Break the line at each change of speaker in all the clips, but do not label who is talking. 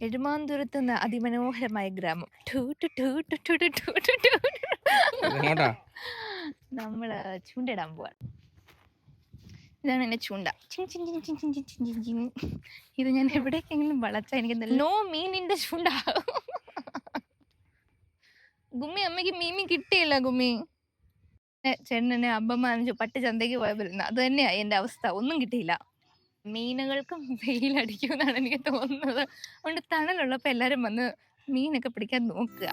എഴുമാന്തുരത്ത് നിന്ന് അതിമനോഹരമായ ഗ്രാമം. ടു ടു ടു ടു ടു ടു ടു ടു ടു.
എങ്ങോട്ടാ?
നമ്മള് ചൂണ്ടയിടാൻ പോവാൻ. ഇതാണ് എന്റെ ചൂണ്ട. ചിൻ ചിൻ ചിൻ ചിൻ ചിൻ ചിൻ ചിൻ ചിൻ ചിൻ. ഇത് ഞാൻ എവിടേക്കെങ്കിലും വളച്ചാ എനിക്ക് നോ മീനിന്റെ ചൂണ്ട. ഗുമ്മി അമ്മയ്ക്ക് മീമി കിട്ടിയില്ല ഗുമ്മി. ചേട്ടൻ എന്നെ അമ്മ പട്ട് ചന്തയ്ക്ക് പോയപ്പോരുന്നു. അത് തന്നെയാ എന്റെ അവസ്ഥ. ഒന്നും കിട്ടിയില്ല. മീനുകൾക്കും വെയിലടിക്കുമെന്നാണ് എനിക്ക് തോന്നുന്നത്. അതുകൊണ്ട് തണലുള്ളപ്പോൾ എല്ലാവരും വന്ന് മീനൊക്കെ പിടിക്കാൻ നോക്കുക.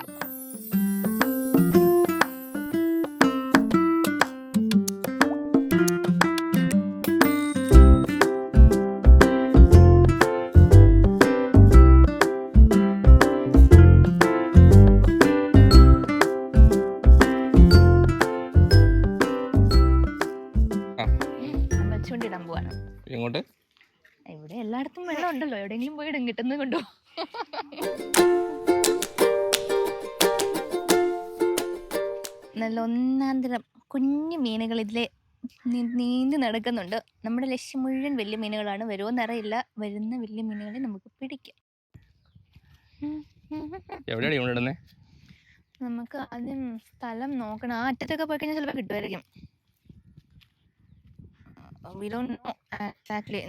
ചൂണ്ടിടാൻ പോവാണ്.
എങ്ങോട്ട്?
ഇവിടെ എല്ലായിടത്തും വെള്ളം ഉണ്ടല്ലോ, എവിടെയെങ്കിലും പോയി ഇടും, കിട്ടുന്നത് കൊണ്ടോ. നല്ല ഒന്നാന്തരം കുഞ്ഞു മീനുകൾ ഇതിലെ നീന്തി നടക്കുന്നുണ്ട്. നമ്മുടെ ലക്ഷ്യം മുഴുവൻ വലിയ മീനുകളാണ്. വരുമോന്നറിയില്ല. വരുന്ന വലിയ മീനുകളെ നമുക്ക് പിടിക്കാം. നമുക്ക് ആദ്യം സ്ഥലം നോക്കണം. ആ അറ്റത്തൊക്കെ പോയി കഴിഞ്ഞാൽ ചിലപ്പോൾ കിട്ടുമായിരിക്കും. എക്സാക്ട്ലി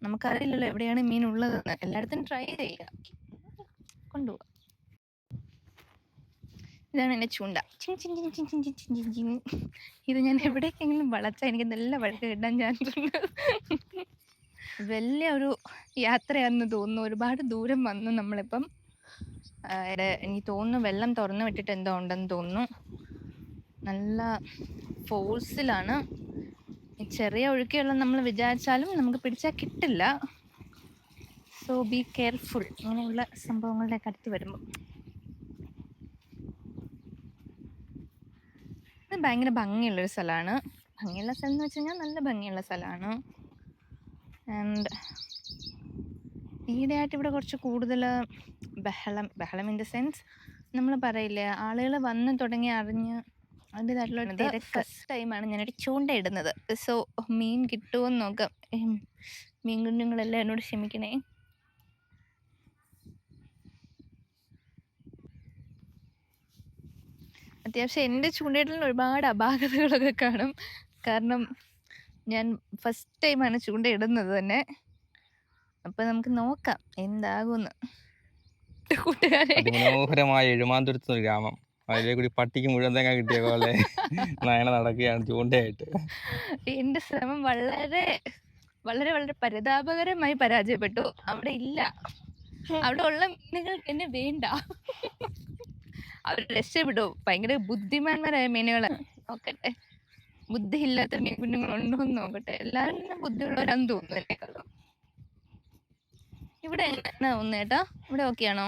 നമുക്കറിയില്ലല്ലോ എവിടെയാണ് മീൻ ഉള്ളതെന്ന്. എല്ലായിടത്തും ട്രൈ ചെയ്യുക, കൊണ്ടുപോവാ. ഇതാണ് എന്റെ ചൂണ്ട. ചിൻ ചിൻ ചിൻ ചിൻ ചിൻ ചിൻ ചിൻ ചിൻ. ഇത് ഞാൻ എവിടേക്കെങ്കിലും വളച്ചാൽ എനിക്ക് നല്ല വഴക്ക് കിട്ടാൻ ചാൻസ് ഉണ്ട്. വലിയ ഒരു യാത്രയാണെന്ന് തോന്നുന്നു. ഒരുപാട് ദൂരം വന്നു നമ്മളിപ്പം. എനിക്ക് തോന്നുന്നു വെള്ളം തുറന്നു വിട്ടിട്ട് എന്തോ ഉണ്ടെന്ന് തോന്നുന്നു. നല്ല ഫോഴ്സിലാണ്. ചെറിയ ഒഴുക്കിയുള്ള നമ്മൾ വിചാരിച്ചാലും നമുക്ക് പിടിച്ചാൽ കിട്ടില്ല. സോ ബി കെയർഫുൾ ഇങ്ങനെയുള്ള സംഭവങ്ങളുടെ അടുത്ത് വരുമ്പോൾ. ഇത് ഭയങ്കര ഭംഗിയുള്ളൊരു സ്ഥലമാണ്. ഭംഗിയുള്ള സ്ഥലം എന്ന് വെച്ച് കഴിഞ്ഞാൽ നല്ല ഭംഗിയുള്ള സ്ഥലമാണ്. ആൻഡ് ഈയിടെയായിട്ട് ഇവിടെ കുറച്ച് കൂടുതൽ ബഹളം ഇൻ ദ സെൻസ് നമ്മൾ പറയില്ലേ, ആളുകൾ വന്ന് തുടങ്ങി അറിഞ്ഞ് അതിൻ്റെതായിട്ടുള്ള ഫസ്റ്റ് ടൈമാണ് ഞാനൊരു ചൂണ്ട ഇടുന്നത്. സോ മീൻ കിട്ടുമെന്ന് നോക്കാം. മീൻ കുഞ്ഞുങ്ങളെല്ലാം എന്നോട് ക്ഷമിക്കണേ. അത്യാവശ്യം എൻ്റെ ചൂണ്ടയിടലിന് ഒരുപാട് അപാകതകളൊക്കെ കാണും. കാരണം ഞാൻ ഫസ്റ്റ് ടൈമാണ് ചൂണ്ടയിടുന്നത് തന്നെ. അപ്പം നമുക്ക് നോക്കാം എന്താകുമെന്ന്. കൂട്ടുകാരെ,
മനോഹരമായ എഴുമാന്തുരത്ത് ഒരു ഗ്രാമം. അതിലെ കൂടി പട്ടിക്ക് മുഴുവൻ തേങ്ങ കിട്ടിയ പോലെ നയന നടക്കുകയാണ് ചൂണ്ടയായിട്ട്.
എൻ്റെ ശ്രമം വളരെ വളരെ വളരെ പരിതാപകരമായി പരാജയപ്പെട്ടു. അവിടെ ഇല്ല. അവിടെ ഉള്ള മീനുകൾ എന്നെ വേണ്ട. അവർ രക്ഷപ്പെടും. ഭയങ്കര ബുദ്ധിമാന്മാരായ മീനുകളെ നോക്കട്ടെ. ബുദ്ധിയില്ലാത്ത മീൻ കുഞ്ഞുങ്ങളുണ്ടോ എന്ന് നോക്കട്ടെ. എല്ലാവരും ബുദ്ധിയുള്ളവരാന്ന് തോന്നുന്നു എന്നെക്കാളും. ഇവിടെ എങ്ങനെയാണ് ഒന്നേട്ടാ? ഇവിടെ ഓക്കെ ആണോ?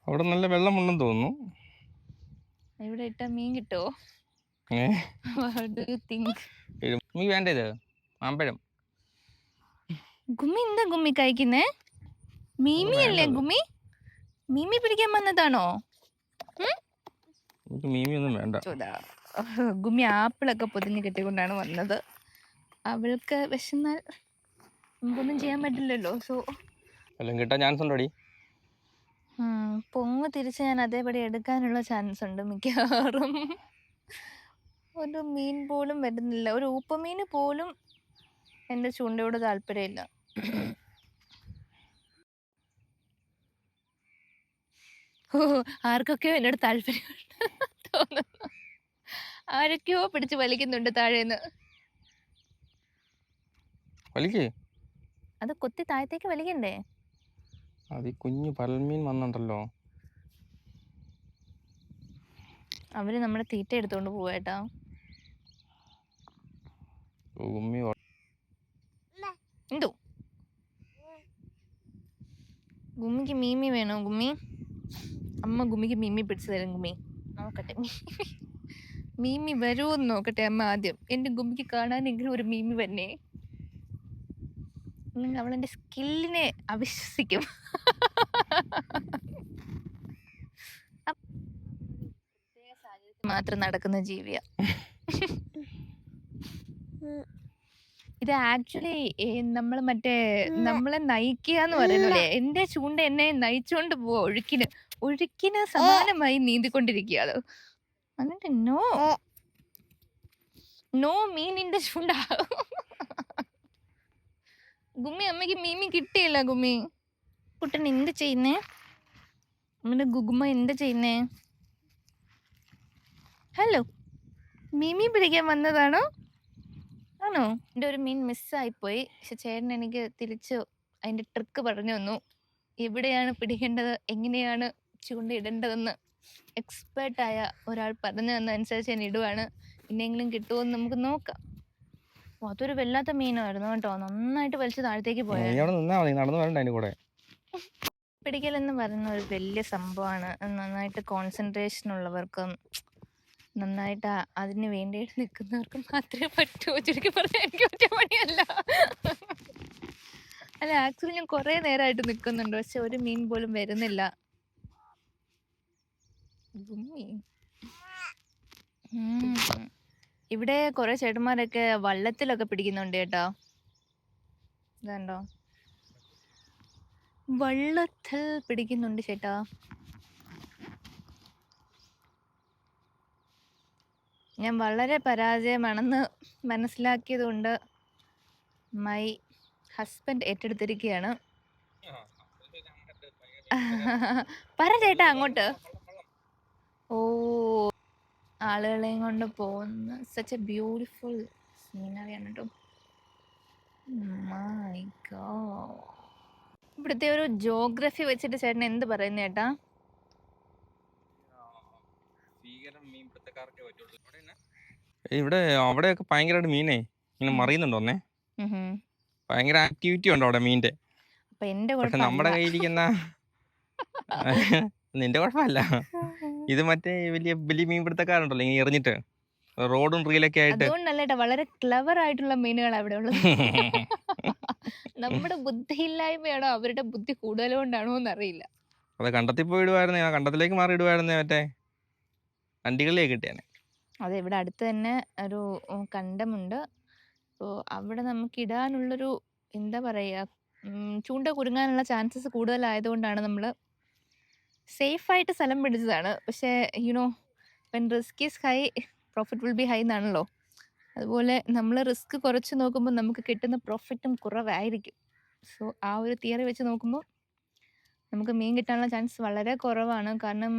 അവിടെ നല്ല വെള്ളമുണ്ടെന്ന് തോന്നുന്നു.
ഇവിടെ ഇട്ട മീൻ കിട്ടുമോ?
മീ വേണ്ടത് മാമ്പഴം.
ഗുമ്മി എന്താ ഗുമ്മി കഴിക്കുന്നേ? മീമി അല്ലേ ഗുമ്മി? മീമി പിടിക്കാൻ വന്നതാണോ?
മീമി ഒന്നും വേണ്ട.
ഗുമ്മി ആപ്പിളൊക്കെ പൊതിഞ്ഞ് കെട്ടിക്കൊണ്ടാണ് വന്നത്. അവൾക്ക് വിശന്നാൽ നമുക്കൊന്നും ചെയ്യാൻ പറ്റില്ലല്ലോ. സോ
എല്ലാം കിട്ടാൻ ചാൻസ് ഉണ്ടോടി?
പൊങ്ങ് തിരിച്ച് ഞാൻ അതേപടി എടുക്കാനുള്ള ചാൻസ് ഉണ്ട് മിക്കവാറും. ഒരു മീൻ പോലും വരുന്നില്ല. ഒരു ഊപ്പമീന് പോലും എൻ്റെ ചൂണ്ടയോട് താല്പര്യമില്ല. ആർക്കൊക്കെയോ എന്നോട് താല്പര്യമുണ്ട് തോന്നുന്നു. ആരൊക്കെയോ പിടിച്ച് വലിക്കുന്നുണ്ട് താഴേന്ന്. അത് കൊത്തി താഴത്തേക്ക് വലിക്കണ്ടേ?
അത് കുഞ്ഞു പരൽമീൻ വന്നിട്ടല്ലോ.
അവര് നമ്മുടെ തീറ്റ എടുത്തോണ്ട് പോവേട്ടാ. എന്തോ ഗുമ്മിക്ക് മീമി വേണോ? ഗുമ്മി അമ്മ ഗുമ്മിക്ക് മീമി പിടിച്ചു തരും. ഗുമ്മി നോക്കട്ടെ, മീമി വരുമോന്ന് നോക്കട്ടെ അമ്മ ആദ്യം. എൻ്റെ ഗുമ്മിക്ക് കാണാനെങ്കിലും ഒരു മീമി വരണേ. അല്ലെങ്കിൽ അവളെൻ്റെ സ്കില്ലിനെ അവിശ്വസിക്കും. മാത്രം നടക്കുന്ന ജീവിയാ. ഇത് ആക്ച്വലി നമ്മൾ മറ്റേ നമ്മളെ നയിക്കുക എന്ന് പറയുന്നില്ലേ, എന്റെ ചൂണ്ട എന്നെ നയിച്ചോണ്ട് പോവാ ഒഴുക്കിന് സമാനമായി നീന്തിക്കൊണ്ടിരിക്കുക അത്. എന്നിട്ട് നോ മീനിന്റെ ചൂണ്ട. ഗുമ്മി, അമ്മയ്ക്ക് മീമി കിട്ടിയില്ല. ഗുമ്മി കുട്ടൻ എന്ത് ചെയ്യുന്നേ? നമ്മുടെ ഗുഗുമ്മ എന്ത് ചെയ്യുന്നേ? ഹലോ, മീമി പിടിക്കാൻ വന്നതാണോ? ആണോ? എൻ്റെ ഒരു മീൻ മിസ്സായിപ്പോയി. പക്ഷെ ചേട്ടൻ എനിക്ക് തിരിച്ച് അതിൻ്റെ ട്രിക്ക് പറഞ്ഞു തന്നു. എവിടെയാണ് പിടിക്കേണ്ടത്, എങ്ങനെയാണ് ചൂണ്ടയിടേണ്ടതെന്ന് എക്സ്പേർട്ടായ ഒരാൾ പറഞ്ഞു തന്നതനുസരിച്ച് ഞാൻ ഇടുവാണ്. ഇനിയെങ്കിലും കിട്ടുമോയെന്ന് നമുക്ക് നോക്കാം. അപ്പോൾ അതൊരു വല്ലാത്ത മീനായിരുന്നു കേട്ടോ. നന്നായിട്ട് വലിച്ച് താഴത്തേക്ക്
നീ
പോയായിരുന്നു.
അവിടെ നിന്നാ മതി, നടന്നു വരണ്ട അതിന്റെ കൂടെ.
പിടിക്കലെന്ന് പറയുന്ന ഒരു വലിയ സംഭവമാണ്. നന്നായിട്ട് കോൺസെൻട്രേഷൻ ഉള്ളവർക്കും നന്നായിട്ട് അതിന് വേണ്ടിയിട്ട് നിൽക്കുന്നവർക്കും മാത്രമേ പറ്റൂ. ചുരുക്കി പറഞ്ഞാൽ എനിക്ക് പറ്റിയ പണിയല്ല. അല്ല, ആക്ച്വലി ഞാൻ കുറേ നേരമായിട്ട് നിൽക്കുന്നുണ്ട്, പക്ഷെ ഒരു മീൻ പോലും വരുന്നില്ല. ഗുമ്മി. ഇവിടെ കുറെ ചേട്ടന്മാരൊക്കെ വള്ളത്തിലൊക്കെ പിടിക്കുന്നുണ്ട് കേട്ടോ. ഇതുണ്ടോ, വള്ളത്തിൽ പിടിക്കുന്നുണ്ട് ചേട്ടാ. ഞാൻ വളരെ പരാജയമാണെന്ന് മനസ്സിലാക്കിയത് കൊണ്ട് മൈ ഹസ്ബൻഡ് ഏറ്റെടുത്തിരിക്കുകയാണ്. പറ ചേട്ടാ അങ്ങോട്ട്. ഓ, ആളുകളെയും കൊണ്ട് പോകുന്ന സച്ച് എ ബ്യൂട്ടിഫുൾ സീനറിയാണ് കേട്ടോ. My God. ഇവിടുത്തെ ഒരു ജോഗ്രഫി വെച്ചിട്ട് ചേട്ടൻ എന്ത് പറയുന്ന ചേട്ടാ?
ഇവിടെ അവിടെയൊക്കെ ഭയങ്കരമായിട്ട് മീനേ ഇങ്ങനെ മറിയുന്നുണ്ടോന്നേ. ഭയങ്കര ആക്ടിവിറ്റി ഉണ്ടോ അവിടെ മീനിന്റെ.
അപ്പൊ എന്റെ
പക്ഷെ നമ്മുടെ കയ്യിലിരിക്കുന്ന നിന്റെ കുഴപ്പമല്ല. ഇത് മറ്റേ വലിയ വലിയ മീൻ പിടുത്തക്കാരുണ്ടല്ലോ ഇങ്ങനെ എറിഞ്ഞിട്ട് റോഡും റീലൊക്കെ ആയിട്ട്.
അതുകൊണ്ടല്ലേട്ടാ വളരെ ക്ലവർ ആയിട്ടുള്ള മീനുകൾ അവിടെ ഉള്ളത്. നമ്മുടെ ബുദ്ധിയില്ലായ്മയാണോ അവരുടെ ബുദ്ധി കൂടുതലുകൊണ്ടാണോ എന്നറിയില്ല.
അത് കണ്ടത്തിൽ പോയി ഇടുവായിരുന്നേ, ആ കണ്ടത്തിലേക്ക് മാറി ഇടുവായിരുന്നേ, മറ്റേ വണ്ടികളിലേക്ക് കിട്ടിയാനെ.
അതെ, ഇവിടെ അടുത്ത് തന്നെ ഒരു കണ്ടമുണ്ട്. അപ്പോൾ അവിടെ നമുക്ക് ഇടാനുള്ളൊരു എന്താ പറയുക, ചൂണ്ട കുരുങ്ങാനുള്ള ചാൻസസ് കൂടുതലായതുകൊണ്ടാണ് നമ്മൾ സേഫായിട്ട് സ്ഥലം പിടിച്ചതാണ്. പക്ഷേ you know when risk is high profit will be high എന്നാണല്ലോ. അതുപോലെ നമ്മൾ റിസ്ക് കുറച്ച് നോക്കുമ്പോൾ നമുക്ക് കിട്ടുന്ന പ്രോഫിറ്റും കുറവായിരിക്കും. സോ ആ ഒരു തിയറി വെച്ച് നോക്കുമ്പോൾ നമുക്ക് മീൻ കിട്ടാനുള്ള ചാൻസ് വളരെ കുറവാണ്. കാരണം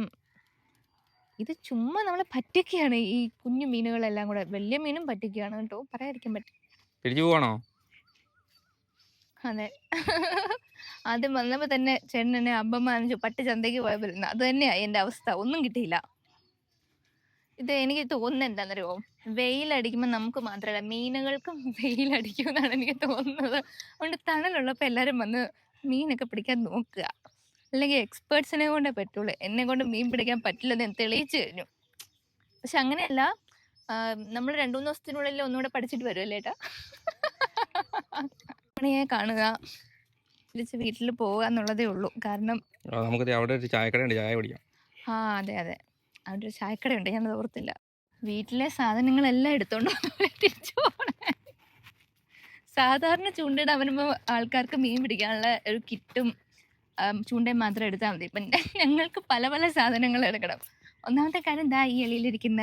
ഇത് ചുമ്മാ നമ്മളെ പറ്റിക്കുകയാണ്, ഈ കുഞ്ഞു മീനുകളെല്ലാം കൂടെ. വലിയ മീനും പറ്റിക്കുകയാണ് കേട്ടോ, പറയാതിരിക്കാൻ പറ്റും.
തിരിച്ചു പോവാണോ?
അതെ. ആദ്യം വന്നപ്പോൾ തന്നെ ചേട്ടൻ എന്നെ അമ്പമാനിച്ചു പട്ടി ചന്തയ്ക്ക് പോയ പോലെ. അത് തന്നെയായി എൻ്റെ അവസ്ഥ. ഒന്നും കിട്ടിയില്ല. ഇത് എനിക്ക് തോന്നുന്നത് എന്താണെന്നറിയോ, വെയിലടിക്കുമ്പോൾ നമുക്ക് മാത്രമല്ല മീനുകൾക്കും വെയിലടിക്കുമെന്നാണ് എനിക്ക് തോന്നുന്നത്. അതുകൊണ്ട് തണലുള്ളപ്പോൾ എല്ലാവരും വന്ന് മീനൊക്കെ പിടിക്കാൻ നോക്കുക. അല്ലെങ്കിൽ എക്സ്പേർട്സിനെ കൊണ്ടേ പറ്റുള്ളൂ. എന്നെ കൊണ്ട് മീൻ പിടിക്കാൻ പറ്റില്ലെന്ന് ഞാൻ തെളിയിച്ചു കഴിഞ്ഞു. പക്ഷെ അങ്ങനെയല്ല, നമ്മൾ 2-3 ദിവസത്തിനുള്ളിൽ ഒന്നുകൂടെ പഠിച്ചിട്ട് വരുമല്ലേ ഏട്ടാ. പണിയെ കാണുക, തിരിച്ച് വീട്ടിൽ പോവുക എന്നുള്ളതേ ഉള്ളൂ. കാരണം
നമുക്ക് അവിടെ ഒരു ചായക്കടയുണ്ട്, ചായ കുടിക്കാം.
ആ അതെ അതെ, അവിടെ ഒരു ചായക്കടയുണ്ട്, ഞാനത് ഓർത്തില്ല. വീട്ടിലെ സാധനങ്ങളെല്ലാം എടുത്തോണ്ട് തിരിച്ചു പോകണേ. സാധാരണ ചൂണ്ടയുടെ വരുമ്പോൾ ആൾക്കാർക്ക് മീൻ പിടിക്കാനുള്ള ഒരു കിറ്റും ചൂണ്ടയും മാത്രം എടുത്താൽ മതി. ഇപ്പം ഞങ്ങൾക്ക് പല പല സാധനങ്ങൾ എടുക്കണം. ഒന്നാമത്തെ കാര്യം ദാ ഈ എളിയിലിരിക്കുന്ന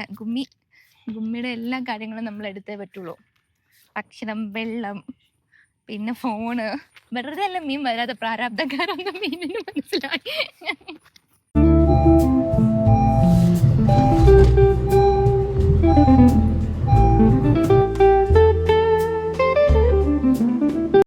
ഗുമ്മിയുടെ എല്ലാ കാര്യങ്ങളും നമ്മൾ എടുത്തേ പറ്റുള്ളൂ. ഭക്ഷണം, വെള്ളം, പിന്നെ ഫോണ്. വെറുതെ അല്ല മീൻ വരാതെ പ്രാരാബ്ധക്കാരൊന്നും മീനിന് മനസ്സിലായി.